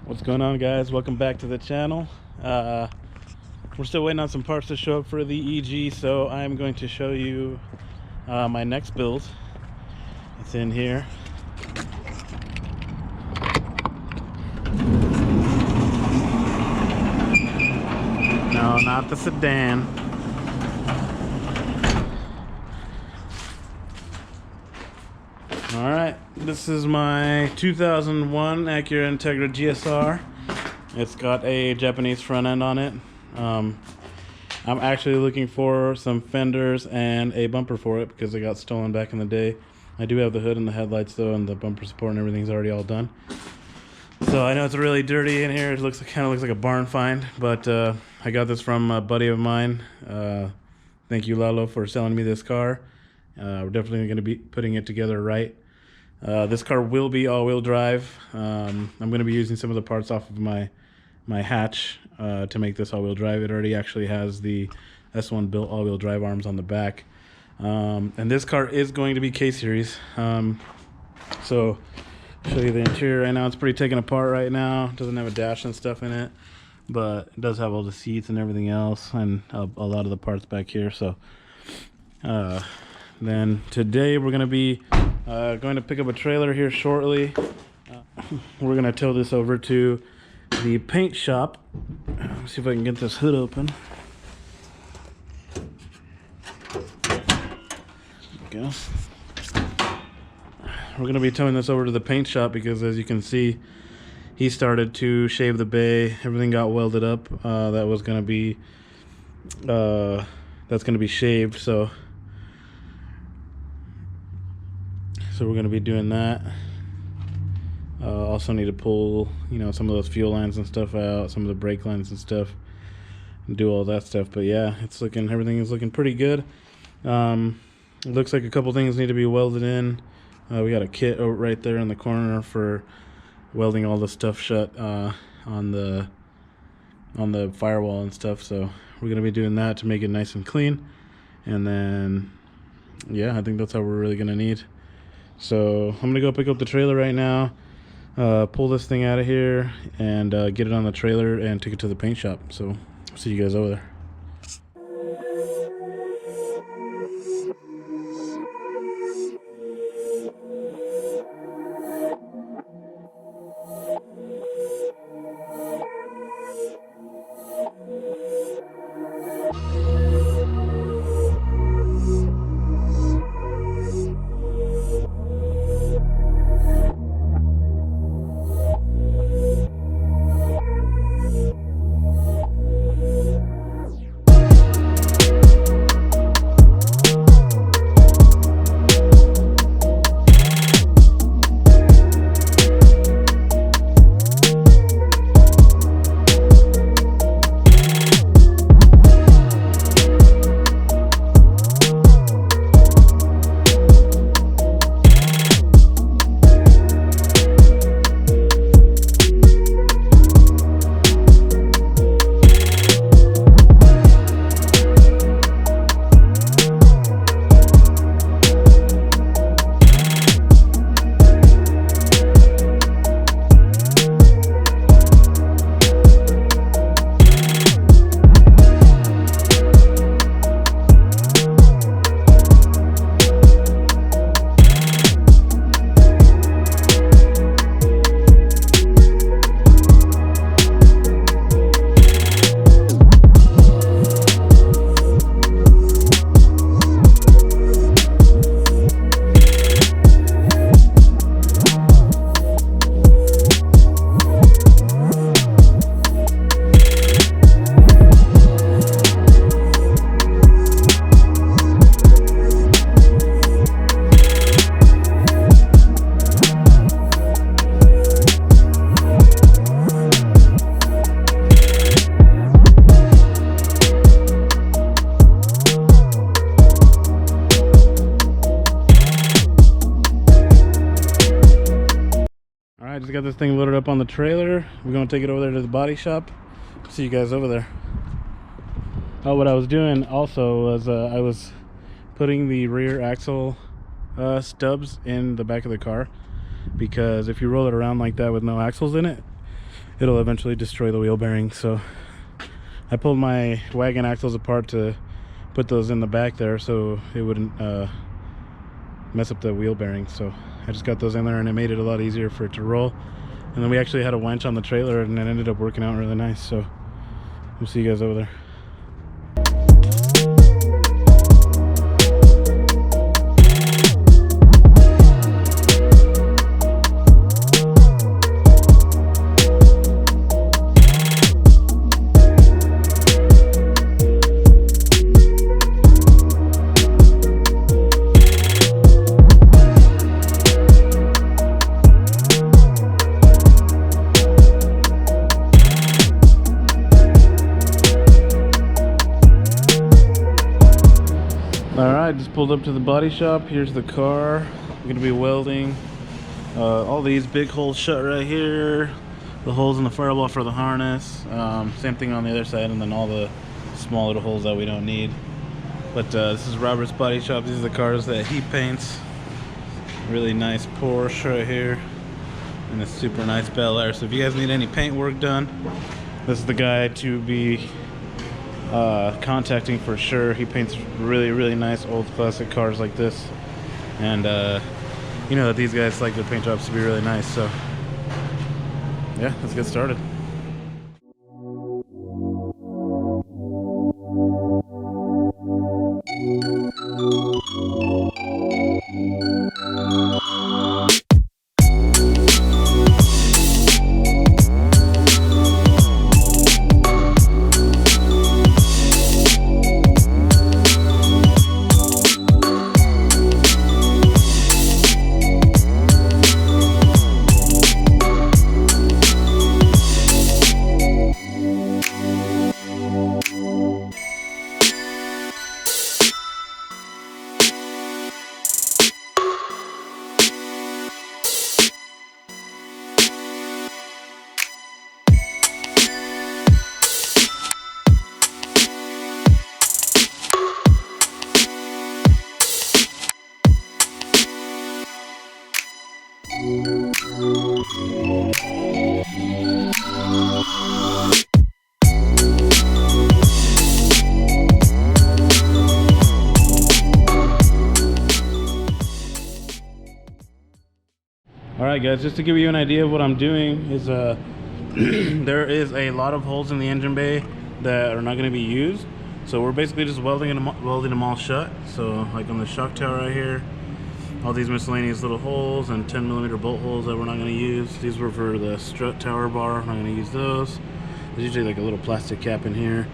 What's going on, guys? Welcome back to the channel. We're still waiting on some parts to show up for the EG, so I'm going to show you my next build. It's in here. No, not the sedan. Alright, this is my 2001 Acura Integra GSR. It's got a Japanese front end on it. I'm actually looking for some fenders and a bumper for it because it got stolen back in the day. I do have the hood and the headlights though, and the bumper support and everything's already all done. So I know it's really dirty in here. It kind of looks like a barn find, but I got this from a buddy of mine. Thank you, Lalo, for selling me this car. We're definitely going to be putting it together right. This car will be all-wheel drive. I'm going to be using some of the parts off of my hatch to make this all-wheel drive. It already actually has the S1 built all-wheel drive arms on the back. And this car is going to be K-Series. So show you the interior right now. It's pretty taken apart right now. It doesn't have a dash and stuff in it, but it does have all the seats and everything else, and a lot of the parts back here. So then today we're going to be going to pick up a trailer here shortly. We're going to tow this over to the paint shop. Let's see if I can get this hood open. There we go. We're going to be towing this over to the paint shop because, as you can see, he started to shave the bay. Everything got welded up. That was going to be that's going to be shaved. So we're going to be doing that. Also need to pull, some of those fuel lines and stuff out, some of the brake lines and stuff, and do all that stuff. But yeah, everything is looking pretty good. It looks like a couple things need to be welded in. We got a kit right there in the corner for welding all the stuff shut on the firewall and stuff. So we're going to be doing that to make it nice and clean. And then, yeah, I think that's all we're really going to need. So I'm going to go pick up the trailer right now, pull this thing out of here, and get it on the trailer and take it to the paint shop. So see you guys over there. I just got this thing loaded up on the trailer. We're going to take it over there to the body shop. See you guys over there. Oh, what I was doing also was I was putting the rear axle stubs in the back of the car, because if you roll it around like that with no axles in it, it'll eventually destroy the wheel bearings. So I pulled my wagon axles apart to put those in the back there so it wouldn't mess up the wheel bearings. So I just got those in there, and it made it a lot easier for it to roll. And then we actually had a winch on the trailer, and it ended up working out really nice. So we'll see you guys over there. Alright, just pulled up to the body shop. Here's the car. I'm gonna be welding all these big holes shut right here, the holes in the firewall for the harness, same thing on the other side, and then all the small little holes that we don't need. But this is Robert's Body Shop. These are the cars that he paints. Really nice Porsche right here, and a super nice Bel Air. So if you guys need any paint work done, this is the guy to be contacting for sure. He paints really nice old classic cars like this, and you know that these guys like their paint jobs to be really nice. So yeah, let's get started. Alright guys, just to give you an idea of what I'm doing is there is a lot of holes in the engine bay that are not going to be used, so we're basically just welding them all shut. So like on the shock tower right here, all these miscellaneous little holes and 10mm bolt holes that we're not going to use. These were for the strut tower bar, I'm not going to use those. There's usually like a little plastic cap in here.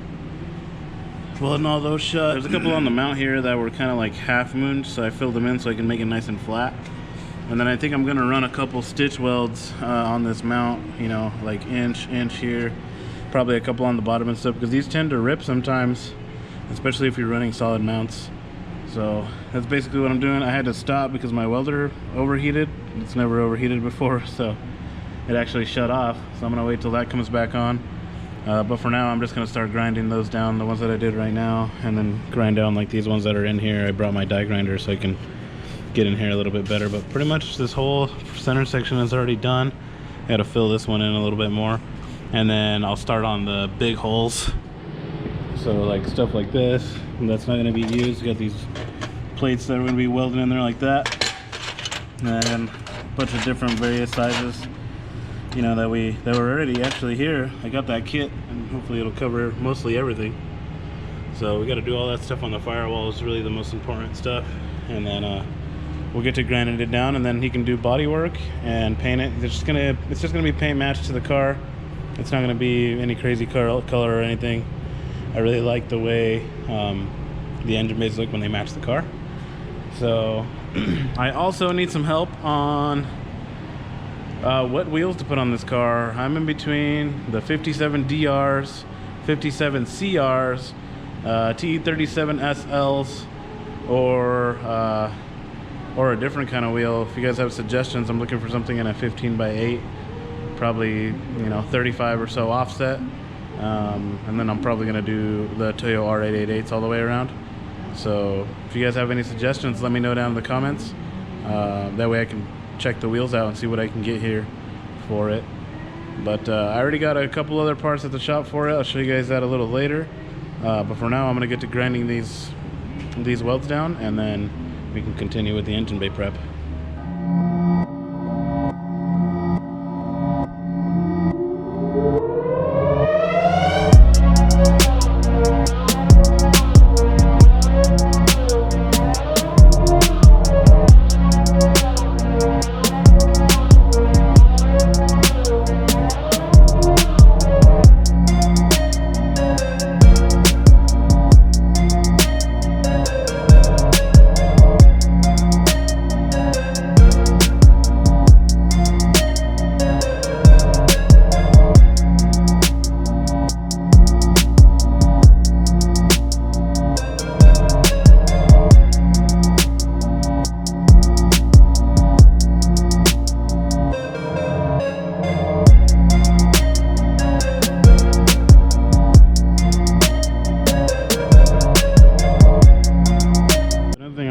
Welding all those shut. There's a couple on the mount here that were kind of like half mooned, so I filled them in so I can make it nice and flat. And then I think I'm gonna run a couple stitch welds on this mount, you know, like inch here, probably a couple on the bottom and stuff, because these tend to rip sometimes, especially if you're running solid mounts. So that's basically what I'm doing. I had to stop because my welder overheated. It's never overheated before, so it actually shut off. So I'm gonna wait till that comes back on. But for now, I'm just gonna start grinding those down, the ones that I did right now, and then grind down like these ones that are in here. I brought my die grinder so I can get in here a little bit better, but pretty much this whole center section is already done. I gotta fill this one in a little bit more, and then I'll start on the big holes. So like stuff like this, that's not gonna be used. You got these plates that are gonna be welded in there like that, and a bunch of different various sizes, you know, that were already actually here. I got that kit, and hopefully it'll cover mostly everything. So we got to do all that stuff on the firewall is really the most important stuff, and then we'll get to grinding it down, and then he can do body work and paint it. It's just gonna be paint matched to the car. It's not gonna be any crazy color or anything. I really like the way the engine bays look when they match the car. So I also need some help on what wheels to put on this car. I'm in between the 57 DRs, 57 CRs, T37 SLs, or a different kind of wheel. If you guys have suggestions, I'm looking for something in a 15x8, probably, you know, 35 or so offset, and then I'm probably gonna do the Toyo R888s all the way around. So if you guys have any suggestions, let me know down in the comments. That way I can check the wheels out and see what I can get here for it. But I already got a couple other parts at the shop for it. I'll show you guys that a little later. But for now, I'm gonna get to grinding these welds down, and then we can continue with the engine bay prep.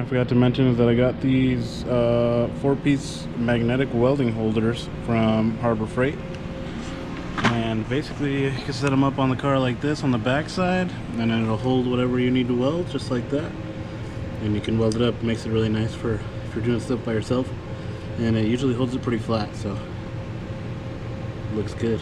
Forgot to mention is that I got these 4-piece magnetic welding holders from Harbor Freight, and basically you can set them up on the car like this on the back side, and then it'll hold whatever you need to weld just like that, and you can weld it up. It makes it really nice for if you're doing stuff by yourself, and it usually holds it pretty flat, so it looks good.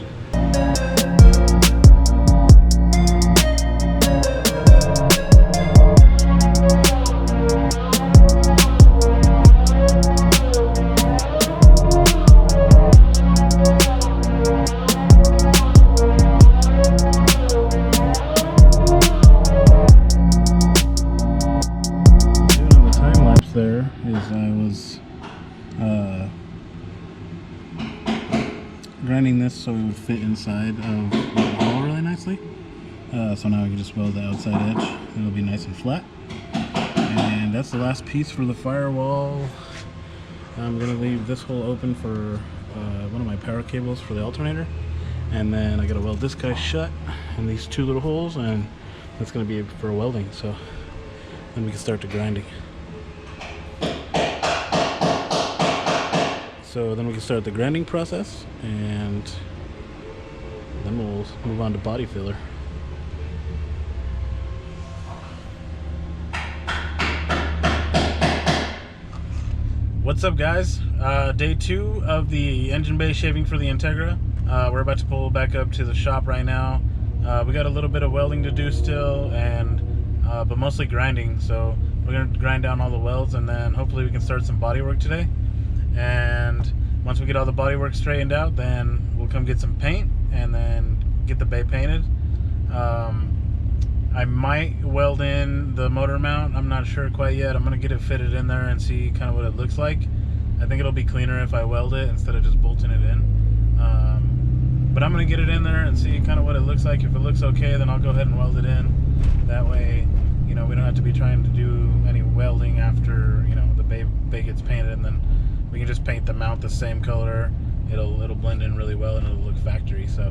There is I was grinding this so it would fit inside of the wall really nicely. So now I can just weld the outside edge. It'll be nice and flat. And that's the last piece for the firewall. I'm gonna leave this hole open for one of my power cables for the alternator, and then I gotta weld this guy shut and these two little holes, and that's gonna be for welding. So then we can start the grinding. So then we can start the grinding process, and then we'll move on to body filler. What's up, guys? Day 2 of the engine bay shaving for the Integra. We're about to pull back up to the shop right now. We got a little bit of welding to do still, and but mostly grinding. So we're gonna grind down all the welds, and then hopefully we can start some body work today. And once we get all the bodywork straightened out, then we'll come get some paint and then get the bay painted. I might weld in the motor mount. I'm not sure quite yet. I'm gonna get it fitted in there and see kind of what it looks like. I think it'll be cleaner if I weld it instead of just bolting it in. But I'm gonna get it in there and see kind of what it looks like. If it looks okay, then I'll go ahead and weld it in. That way, you know, we don't have to be trying to do any welding after, you know, the bay gets painted, and then we can just paint the mount the same color. It'll blend in really well and it'll look factory. So,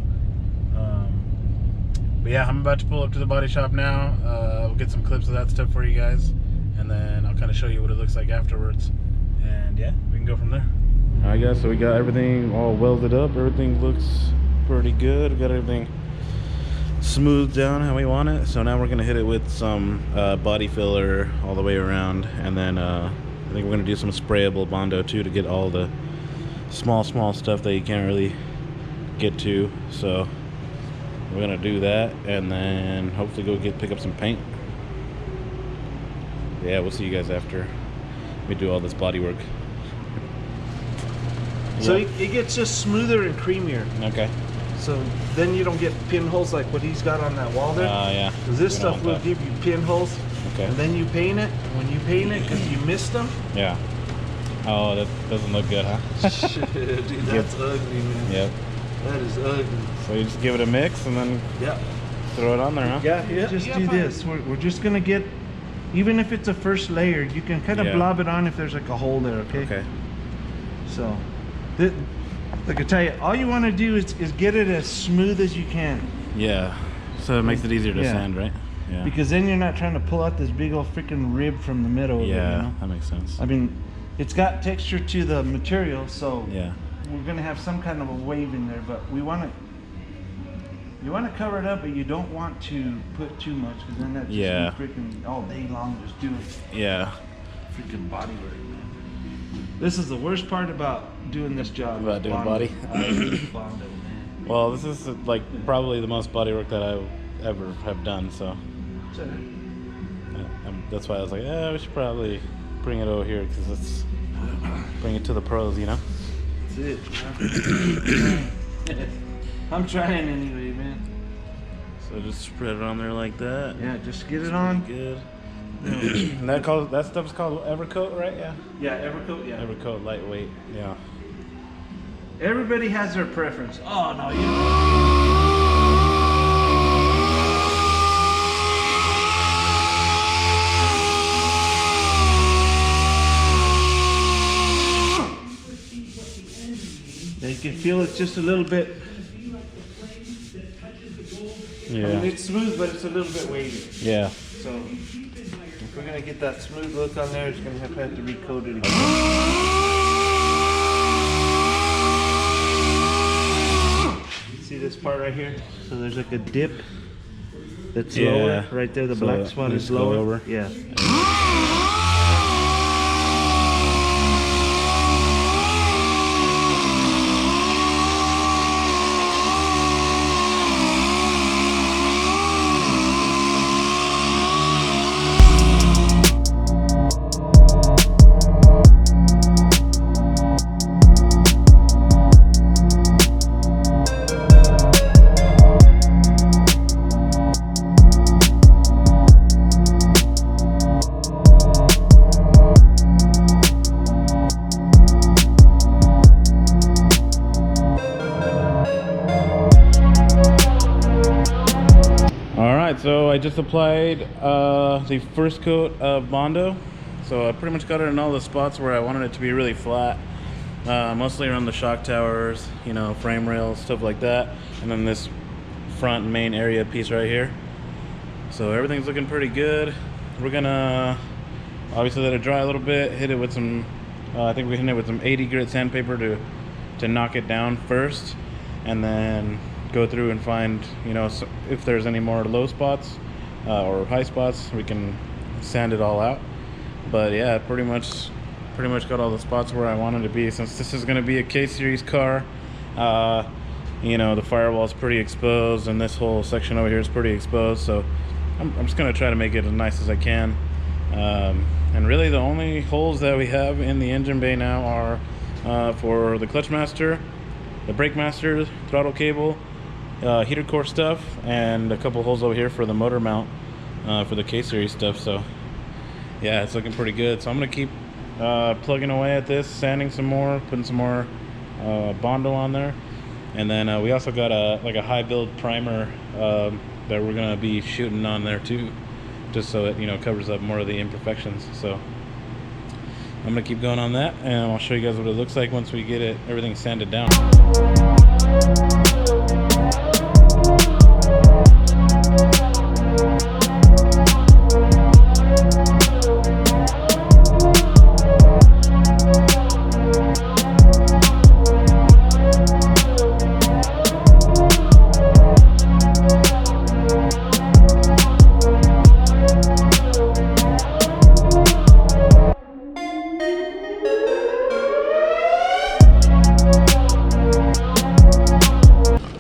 but yeah, I'm about to pull up to the body shop now. We'll get some clips of that stuff for you guys, and then I'll kind of show you what it looks like afterwards. And yeah, we can go from there. All right, guys. So we got everything all welded up. Everything looks pretty good. We got everything smoothed down how we want it. So now we're gonna hit it with some body filler all the way around, and then I think we're gonna do some sprayable Bondo too to get all the small stuff that you can't really get to. So we're gonna do that, and then hopefully go pick up some paint. Yeah, we'll see you guys after we do all this body work. So it gets just smoother and creamier. Okay. So then you don't get pinholes like what he's got on that wall there. Yeah. Because this stuff will give you pinholes. Okay. And then you paint it. When you paint it, because you missed them. Yeah. Oh, that doesn't look good, huh? Shit, dude, that's ugly, man. Yep. That is ugly. So you just give it a mix and then throw it on there, huh? Yeah. Just do this. We're just gonna get, even if it's a first layer, you can kind of blob it on if there's like a hole there. Okay. Okay. So, like I tell you, all you want to do is get it as smooth as you can. Yeah. So it makes it easier to sand, right? Yeah. Because then you're not trying to pull out this big old freaking rib from the middle. Yeah, of it, you know? that makes sense. I mean, it's got texture to the material, so yeah. we're gonna have some kind of a wave in there, but you want to cover it up, but you don't want to put too much, because then that's just freaking all day long just doing freaking body work, man. This is the worst part about doing this job. About doing Bondo. body? I hate Bondo, man. Well, this is like probably the most body work that I ever have done, so that's why I was like, we should probably bring it over here, because let's bring it to the pros, you know? That's it. I'm trying anyway, man. So just spread it on there like that. Yeah, just get it on. Good. And that stuff's called Evercoat, right? Yeah. Yeah, Evercoat. Yeah. Evercoat, lightweight. Yeah. Everybody has their preference. Oh no, you. You can feel it's just a little bit. Yeah. I mean, it's smooth, but it's a little bit wavy. Yeah. So if we're gonna get that smooth look on there, it's gonna have to recoat it again. See this part right here? So there's like a dip that's lower right there. The So black spot let's is go lower. over. Yeah. So I just applied the first coat of Bondo. So I pretty much got it in all the spots where I wanted it to be really flat. Mostly around the shock towers, you know, frame rails, stuff like that. And then this front main area piece right here. So everything's looking pretty good. We're gonna obviously let it dry a little bit, hit it with some, I think we're hitting it with some 80 grit sandpaper to knock it down first. And then go through and find, you know, if there's any more low spots or high spots, we can sand it all out. But yeah, pretty much got all the spots where I wanted to be. Since this is going to be a K-Series car, you know, the firewall is pretty exposed and this whole section over here is pretty exposed, so I'm just going to try to make it as nice as I can. And really the only holes that we have in the engine bay now are for the clutch master, the brake master, throttle cable, heater core stuff, and a couple holes over here for the motor mount for the K-Series stuff. So yeah, it's looking pretty good. So I'm gonna keep plugging away at this, sanding some more, putting some more Bondo on there, and then we also got a high build primer that we're gonna be shooting on there too, just so it, you know, covers up more of the imperfections. So I'm gonna keep going on that, and I'll show you guys what it looks like once we get everything sanded down.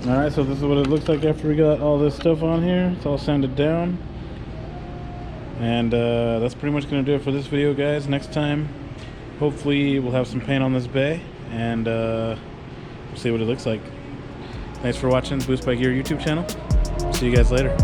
Alright, so this is what it looks like after we got all this stuff on here. It's all sanded down. And that's pretty much going to do it for this video, guys. Next time, hopefully we'll have some paint on this bay, and we'll see what it looks like. Thanks for watching Boost by Gear YouTube channel. See you guys later.